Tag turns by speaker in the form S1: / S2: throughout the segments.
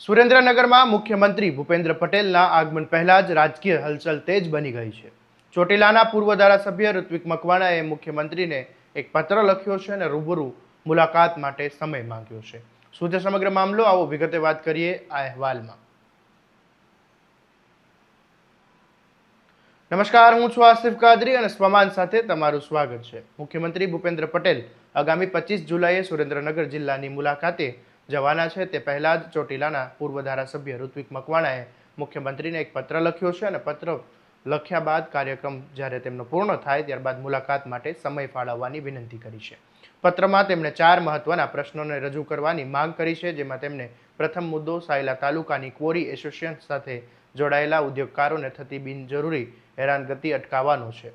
S1: સુરેન્દ્રનગરમાં મુખ્યમંત્રી ભૂપેન્દ્ર પટેલના આગમન પહેલા જ રાજકીય હલચલ તેજ બની ગઈ છે. ચોટીલાના પૂર્વ ધારાસભ્ય ઋત્વિક મકવાણાએ મુખ્યમંત્રીને એક પત્ર લખ્યો છે અને રૂબરૂ મુલાકાત માટે સમય માંગ્યો છે. શું છે સમગ્ર મામલો, આવો વિગતે વાત કરીએ આ અહેવાલમાં. નમસ્કાર, હું છું આસિફ કાદરી અને સ્વમાન સાથે તમારું સ્વાગત છે. મુખ્યમંત્રી ભૂપેન્દ્ર પટેલ આગામી 25 જુલાઈએ સુરેન્દ્રનગર જિલ્લાની મુલાકાતે જવાના છે. તે પહેલા જ ચોટીલાના પૂર્વ ધારાસભ્ય ઋત્વિક મકવાણાએ મુખ્યમંત્રીને એક પત્ર લખ્યો છે અને પત્ર લખ્યા બાદ કાર્યક્રમ જ્યારે તેમનો પૂર્ણ થાય ત્યારબાદ મુલાકાત માટે સમય ફાળવવાની વિનંતી કરી છે. પત્રમાં તેમણે 4 મહત્વના પ્રશ્નોને રજૂ કરવાની માંગ કરી છે, જેમાં તેમણે પ્રથમ મુદ્દો સાયલા તાલુકાની ક્વોરી એસોસિએશન સાથે જોડાયેલા ઉદ્યોગકારોને થતી બિનજરૂરી હેરાનગતિ અટકાવવાનો છે.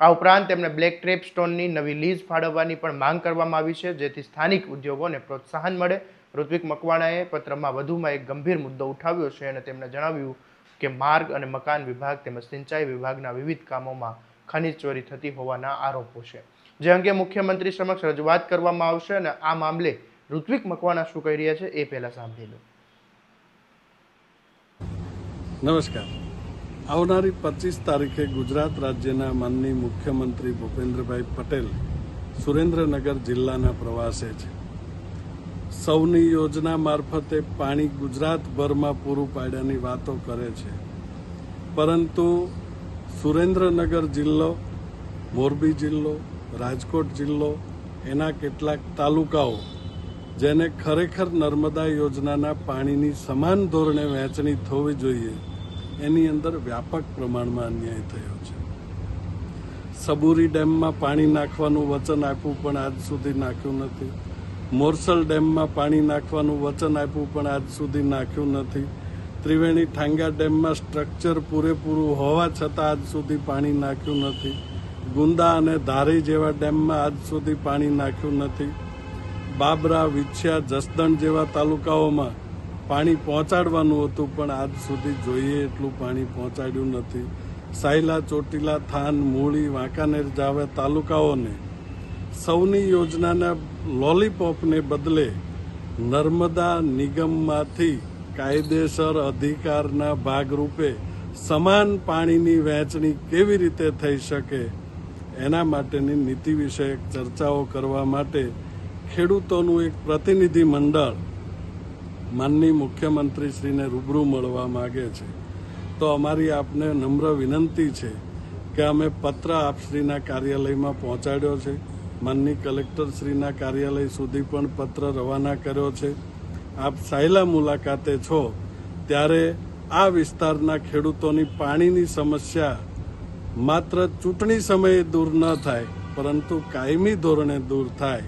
S1: આ ઉપરાંત તેમણે બ્લેક ટ્રેપ સ્ટોનની નવી લીઝ ફાળવવાની પણ માંગ કરવામાં આવી છે, જેથી સ્થાનિક ઉદ્યોગોને પ્રોત્સાહન મળે. ઋત્વિક મકવાણાએ પત્રમાં વધુમાં એક ગંભીર મુદ્દો ઉઠાવ્યો છે અને તેમણે જણાવ્યું કે માર્ગ અને મકાન વિભાગ તેમજ સિંચાઈ વિભાગના વિવિધ કામોમાં ખનીજ ચોરી થતી હોવાના આરોપો છે, જે અંગે મુખ્યમંત્રી સમક્ષ રજૂઆત કરવામાં આવશે. અને આ મામલે ઋત્વિક મકવાણા શું કહી રહ્યા છે એ પહેલા સાંભળી લો.
S2: નમસ્કાર. આવનારી 25 તારીખે ગુજરાત રાજ્યના માનનીય મુખ્યમંત્રી ભૂપેન્દ્રભાઈ પટેલ સુરેન્દ્રનગર જિલ્લાના પ્રવાસે છે. સૌની યોજના મારફતે પાણી ગુજરાતભરમાં પૂરું પાડ્યાની વાતો કરે છે, પરંતુ સુરેન્દ્રનગર જિલ્લો, મોરબી જિલ્લો, રાજકોટ જિલ્લો, એના કેટલાક તાલુકાઓ જેને ખરેખર નર્મદા યોજનાના પાણીની સમાન ધોરણે વહેંચણી થવી જોઈએ, એની અંદર વ્યાપક પ્રમાણમાં અન્યાય થયો છે. સબુરી ડેમમાં પાણી નાખવાનું વચન આપ્યું પણ આજ સુધી નાખ્યું નથી. મોરસલ ડેમમાં પાણી નાખવાનું વચન આપ્યું પણ આજ સુધી નાખ્યું નથી. ત્રિવેણી ઠાંગા ડેમમાં સ્ટ્રક્ચર પૂરેપૂરું હોવા છતાં આજ સુધી પાણી નાખ્યું નથી. ગુંદા અને ધારી જેવા ડેમમાં આજ સુધી પાણી નાખ્યું નથી. બાબરા, વિછિયા, જસદણ જેવા તાલુકાઓમાં પાણી પહોંચાડવાનું હતું પણ આજ સુધી જોઈએ એટલું પાણી પહોંચાડ્યું નથી. સાયલા, ચોટીલા, થાન, મૂળી, વાંકાનેર જેવા તાલુકાઓને સૌની યોજનાના લોલીપોપને બદલે નર્મદા નિગમમાંથી કાયદેસર અધિકારના ભાગરૂપે સમાન પાણીની વહેંચણી કેવી રીતે થઈ શકે એના માટેની નીતિ વિષયક ચર્ચાઓ કરવા માટે ખેડૂતોનું એક પ્રતિનિધિ મંડળ માનનીય મુખ્યમંત્રીશ્રીને રૂબરૂ મળવા માગે છે. તો અમારી આપને નમ્ર વિનંતી છે કે અમે પત્ર આપશ્રીના કાર્યાલયમાં પહોંચાડ્યો છે. માનનીય કલેક્ટરશ્રીના કાર્યાલય સુધી પણ પત્ર રવાના કર્યો છે. આપ સાયલા મુલાકાતે છો ત્યારે આ વિસ્તારના ખેડૂતોની પાણીની સમસ્યા માત્ર ચૂંટણી સમયે દૂર ન થાય, પરંતુ કાયમી ધોરણે દૂર થાય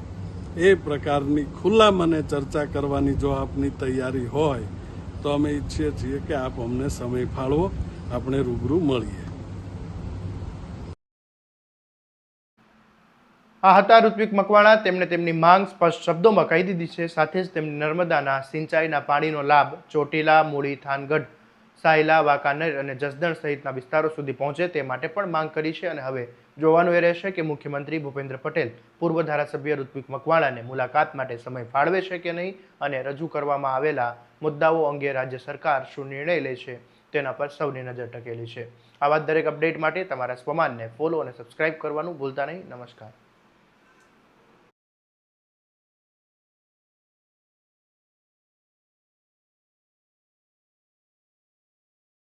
S2: એ પ્રકારની ખુલ્લા મને ચર્ચા કરવાની જો આપની તૈયારી હોય તો અમે ઈચ્છીએ છીએ કે આપ અમને સમય ફાળવો, આપણે રૂબરૂ મળીએ.
S1: આ હતા ઋત્વિક મકવાણા. તેમણે તેમની માંગ સ્પષ્ટ શબ્દોમાં કહી દીધી છે. સાથે જ તેમની નર્મદાના સિંચાઈના પાણીનો લાભ ચોટીલા, મૂળી, થાનગઢ, સાયલા, વાંકાનેર અને જસદણ સહિતના વિસ્તારો સુધી પહોંચે તે માટે પણ માંગ કરી છે. અને હવે જોવાનું એ રહેશે કે મુખ્યમંત્રી ભૂપેન્દ્ર પટેલ પૂર્વ ધારાસભ્ય ઋત્વિક મકવાણાને મુલાકાત માટે સમય ફાળવે છે કે નહીં, અને રજૂ કરવામાં આવેલા મુદ્દાઓ અંગે રાજ્ય સરકાર શું નિર્ણય લે છે તેના પર સૌની નજર ટકેલી છે. આવા દરેક અપડેટ માટે તમારા સ્વમાનને ફોલો અને સબસ્ક્રાઇબ કરવાનું ભૂલતા નહીં. નમસ્કાર.